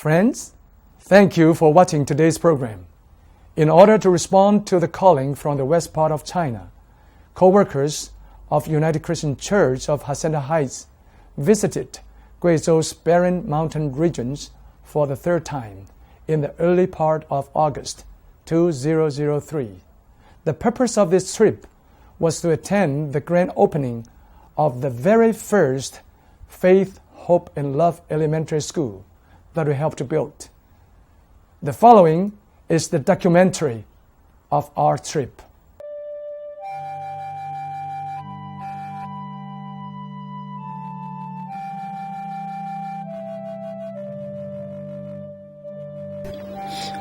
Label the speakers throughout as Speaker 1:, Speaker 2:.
Speaker 1: Friends, thank you for watching today's program. In order to respond to the calling from the west part of China, co-workers of United Christian Church of Hacienda Heights visited Guizhou's barren mountain regions for the third time in the early part of August 2003. The purpose of this trip was to attend the grand opening of the very first Faith, Hope, and Love Elementary School that we helped to build. The following is the documentary of our trip.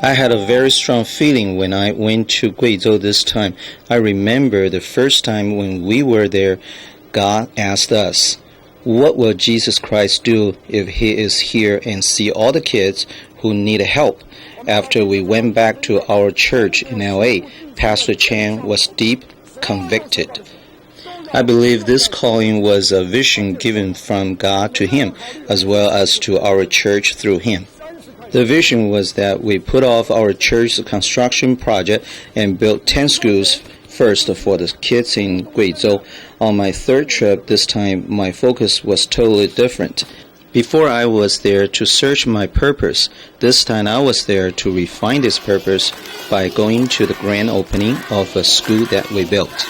Speaker 2: I had a very strong feeling when I went to Guizhou this time. I remember the first time when we were there, God asked us, what will Jesus Christ do if he is here and see all the kids who need help? After we went back to our church in LA, Pastor Chan was deep convicted. I believe this calling was a vision given from God to him, as well as to our church through him. The vision was that we put off our church's construction project and built 10 schools first for the kids in Guizhou. On my third trip this time, my focus was totally different. Before I was there to search my purpose. This time I was there to refine this purpose by going to the grand opening of a school that we built.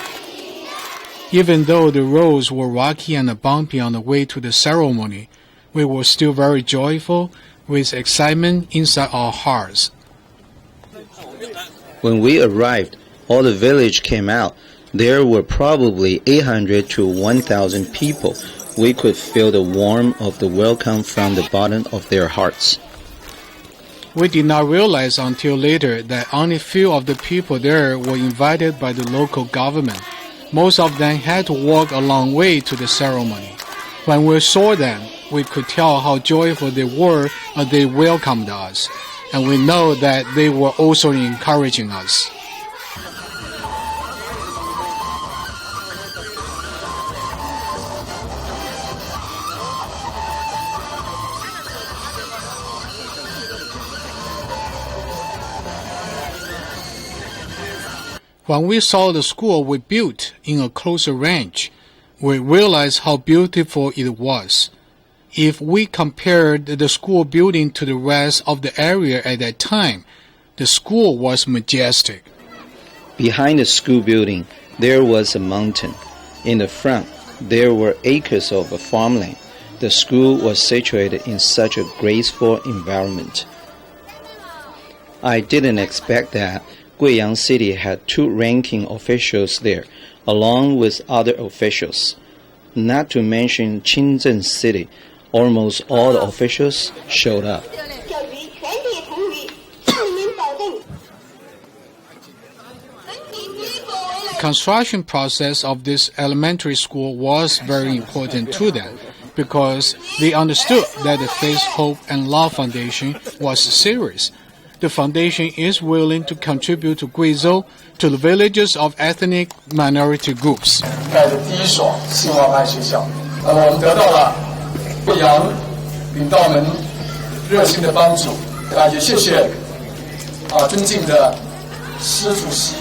Speaker 3: Even though the roads were rocky and bumpy on the way to the ceremony, we were still very joyful with excitement inside our hearts.
Speaker 2: When we arrived, all the village came out. There were probably 800 to 1,000 people. We could feel the warmth of the welcome from the bottom of their hearts.
Speaker 3: We did not realize until later that only few of the people there were invited by the local government. Most of them had to walk a long way to the ceremony. When we saw them, we could tell how joyful they were as they welcomed us, and we know that they were also encouraging us. When we saw the school we built in a closer range, we realized how beautiful it was. If we compared the school building to the rest of the area at that time, the school was majestic.
Speaker 2: Behind the school building, there was a mountain. In the front, there were acres of farmland. The school was situated in such a graceful environment. I didn't expect that Guiyang City had 2 ranking officials there, along with other officials. Not to mention Qingzhen City, almost all the officials showed up.
Speaker 3: Construction process of this elementary school was very important to them because they understood that the Faith, Hope, and Love Foundation was serious. The foundation is willing to contribute to Guizhou, to the villages of ethnic minority groups.
Speaker 1: 盖的第一所兴旺派学校，那么我们得到了贵阳领导们热心的帮助，也谢谢尊敬的施主席、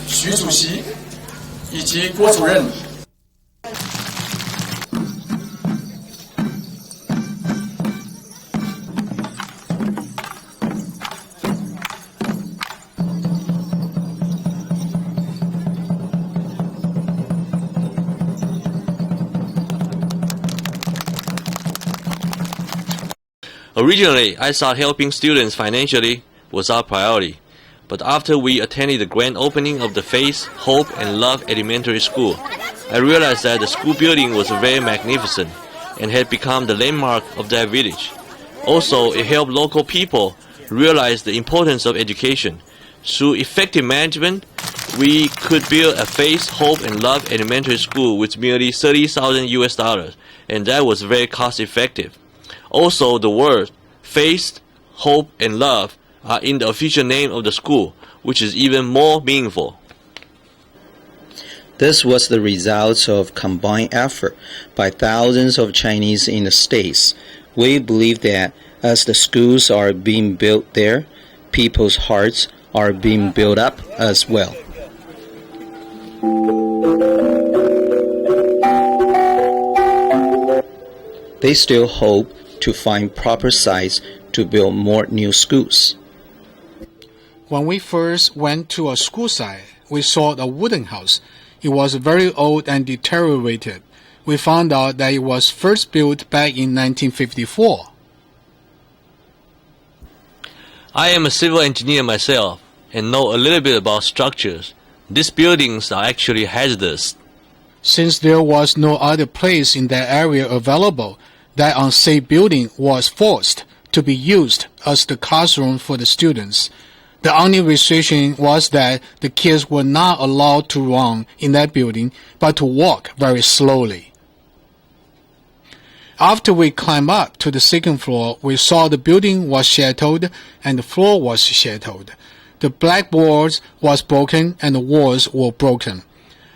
Speaker 1: 徐主席以及郭主任。
Speaker 4: Originally, I thought helping students financially was our priority, but after we attended the grand opening of the Faith, Hope, and Love Elementary School, I realized that the school building was very magnificent and had become the landmark of that village. Also, it helped local people realize the importance of education. Through effective management, we could build a Faith, Hope, and Love Elementary School with merely $30,000, and that was very cost effective. Also, the words Faith, Hope, and Love are in the official name of the school, which is even more meaningful.
Speaker 2: This was the result of combined effort by thousands of Chinese in the States. We believe that As the schools are being built there, people's hearts are being built up as well. They still hope to find proper sites to build more new schools.
Speaker 3: When we first went to a school site, we saw a wooden house. It was very old and deteriorated. We found out that it was first built back in 1954.
Speaker 4: I am a civil engineer myself and know a little bit about structures. These buildings are actually hazardous.
Speaker 3: Since there was no other place in that area available, that unsafe building was forced to be used as the classroom for the students. The only restriction was that the kids were not allowed to run in that building, but to walk very slowly. After we climbed up to the second floor, we saw the building was shattered and the floor was shattered. The blackboards was broken and the walls were broken.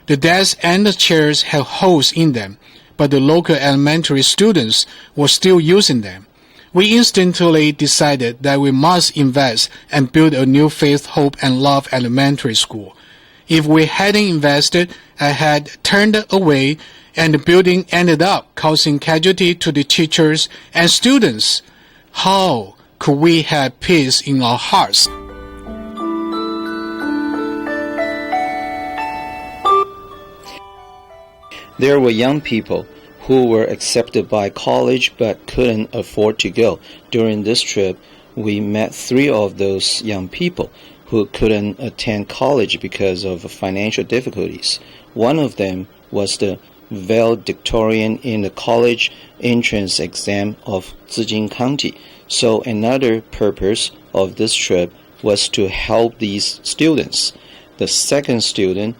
Speaker 3: The desks and the chairs had holes in them, but the local elementary students were still using them. We instantly decided that we must invest and build a new Faith, Hope, and Love elementary school. If we hadn't invested and had turned away, and the building ended up causing casualty to the teachers and students, how could we have peace in our hearts?
Speaker 2: There were young people who were accepted by college but couldn't afford to go. During this trip, we met 3 of those young people who couldn't attend college because of financial difficulties. One of them was the valedictorian in the college entrance exam of Zijin County. So another purpose of this trip was to help these students. The second student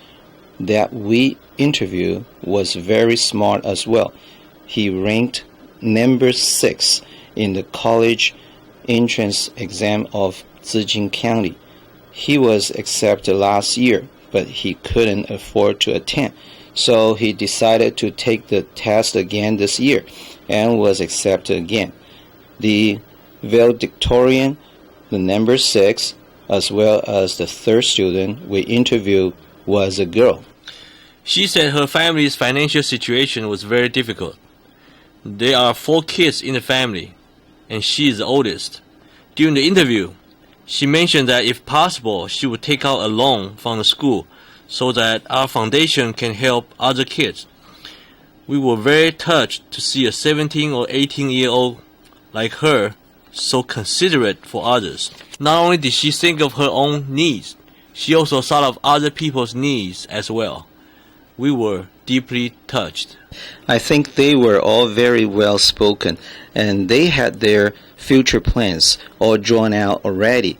Speaker 2: that we interviewed was very smart as well. He ranked number 6 in the college entrance exam of Zijin County. He was accepted last year, but he couldn't afford to attend. So he decided to take the test again this year and was accepted again. The valedictorian, the number 6, as well as the third student we interviewed was a girl.
Speaker 4: She said her family's financial situation was very difficult. There are 4 kids in the family, and she is the oldest. During the interview, she mentioned that if possible, she would take out a loan from the school so that our foundation can help other kids. We were very touched to see a 17 or 18-year-old like her so considerate for others. Not only did she think of her own needs, she also thought of other people's needs as well. We were deeply touched.
Speaker 2: I think they were all very well spoken, and they had their future plans all drawn out already.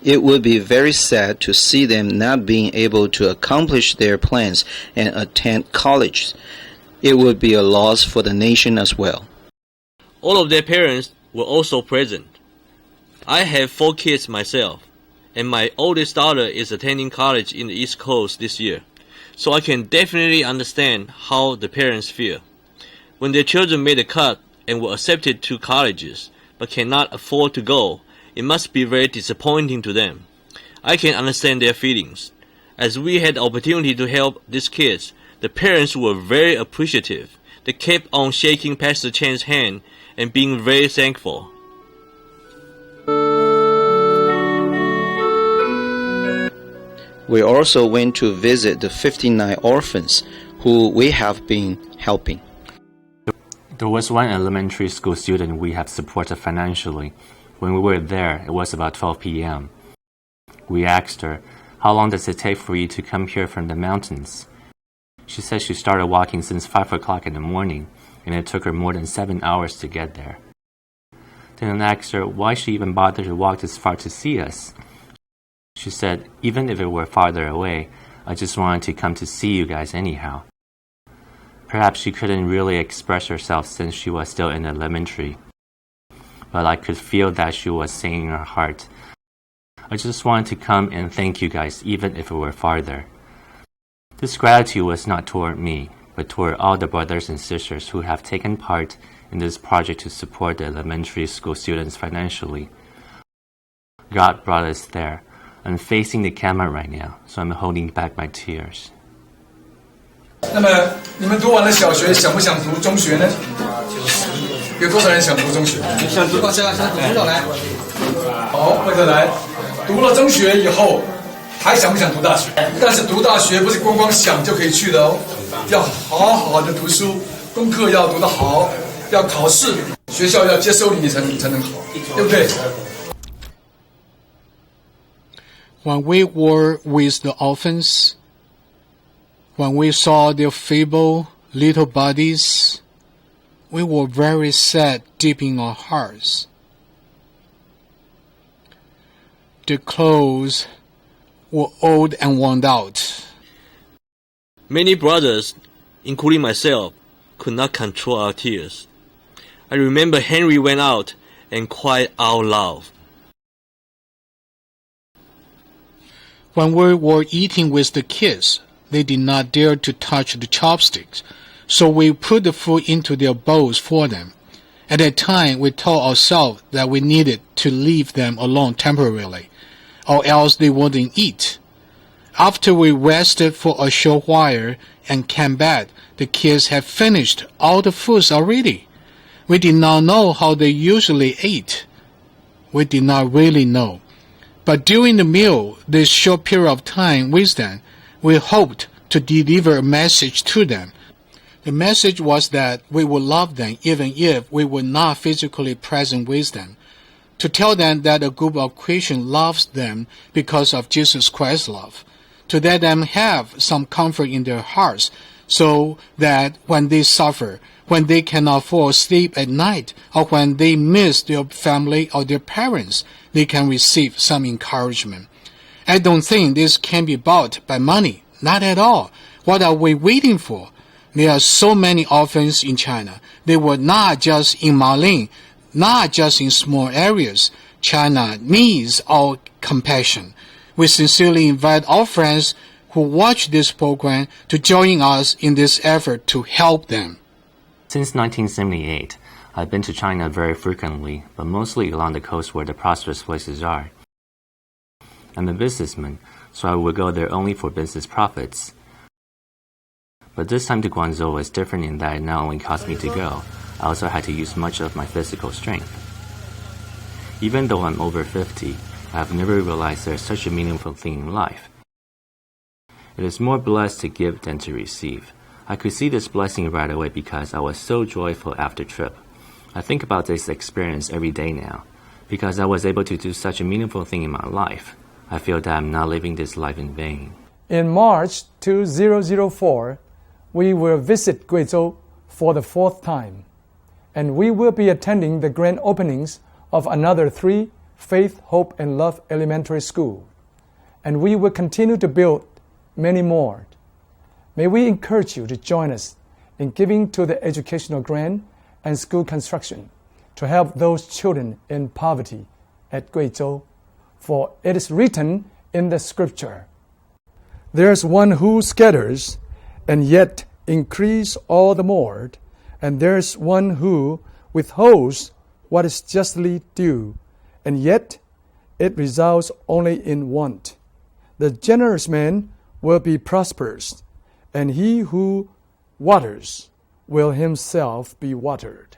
Speaker 2: It would be very sad to see them not being able to accomplish their plans and attend college. It would be a loss for the nation as well.
Speaker 4: All of their parents were also present. I have 4 kids myself, and my oldest daughter is attending college in the East Coast this year. So I can definitely understand how the parents feel. When their children made a cut and were accepted to colleges, but cannot afford to go, it must be very disappointing to them. I can understand their feelings. As we had the opportunity to help these kids, the parents were very appreciative. They kept on shaking Pastor Chen's hand and being very thankful.
Speaker 2: We also went to visit the 59 orphans who we have been helping.
Speaker 5: There was one elementary school student we have supported financially. When we were there, it was about 12 p.m. We asked her, "How long does it take for you to come here from the mountains?" She said she started walking since 5 o'clock in the morning, and it took her more than 7 hours to get there. Then I asked her why she even bothered to walk this far to see us. She said, "Even if it were farther away, I just wanted to come to see you guys anyhow." Perhaps she couldn't really express herself since she was still in elementary, but I could feel that she was saying in her heart, "I just wanted to come and thank you guys, even if it were farther." This gratitude was not toward me, but toward all the brothers and sisters who have taken part in this project to support the elementary school students financially. God brought us there. I'm facing the camera right now, so I'm holding back my tears.
Speaker 1: 那么你们读完了小学，想不想读中学呢？有多少人想读中学？想读，想读多少来？好，或者来。读了中学以后，还想不想读大学？但是读大学不是光光想就可以去的哦，要好好的读书，功课要读得好，要考试，学校要接收你才能好，对不对
Speaker 3: ？When we were with the orphans, when we saw their feeble little bodies, we were very sad deep in our hearts. Their clothes were old and worn out.
Speaker 4: Many brothers, including myself, could not control our tears. I remember Henry went out and cried out loud.
Speaker 3: When we were eating with the kids, they did not dare to touch the chopsticks, so we put the food into their bowls for them. At that time, we told ourselves that we needed to leave them alone temporarily, or else they wouldn't eat. After we rested for a short while and came back, the kids had finished all the foods already. We did not know how they usually ate. We did not really know. But during the meal, this short period of time with them, we hoped to deliver a message to them. The message was that we would love them even if we were not physically present with them. To tell them that a group of Christians loves them because of Jesus Christ's love. To let them have some comfort in their hearts so that when they suffer, when they cannot fall asleep at night, or when they miss their family or their parents, they can receive some encouragement. I don't think this can be bought by money. Not at all. What are we waiting for? There are so many orphans in China. They were not just in Maling, not just in small areas. China needs our compassion. We sincerely invite our friends who watch this program to join us in this effort to help them.
Speaker 5: Since 1978, I've been to China very frequently, but mostly along the coast where the prosperous places are. I'm a businessman, so I would go there only for business profits. But this time to Guangzhou was different in that it not only cost me to go, I also had to use much of my physical strength. Even though I'm over 50, I have never realized there's such a meaningful thing in life. It is more blessed to give than to receive. I could see this blessing right away because I was so joyful after trip. I think about this experience every day now. Because I was able to do such a meaningful thing in my life, I feel that I'm not living this life in vain.
Speaker 1: In March 2004, we will visit Guizhou for the 4th time, and we will be attending the grand openings of another 3 Faith, Hope, and Love elementary school, and we will continue to build many more. May we encourage you to join us in giving to the educational grant and school construction to help those children in poverty at Guizhou, for it is written in the scripture, "There is one who scatters and yet increase all the more, and there is one who withholds what is justly due, and yet it results only in want. The generous man will be prosperous, and he who waters will himself be watered."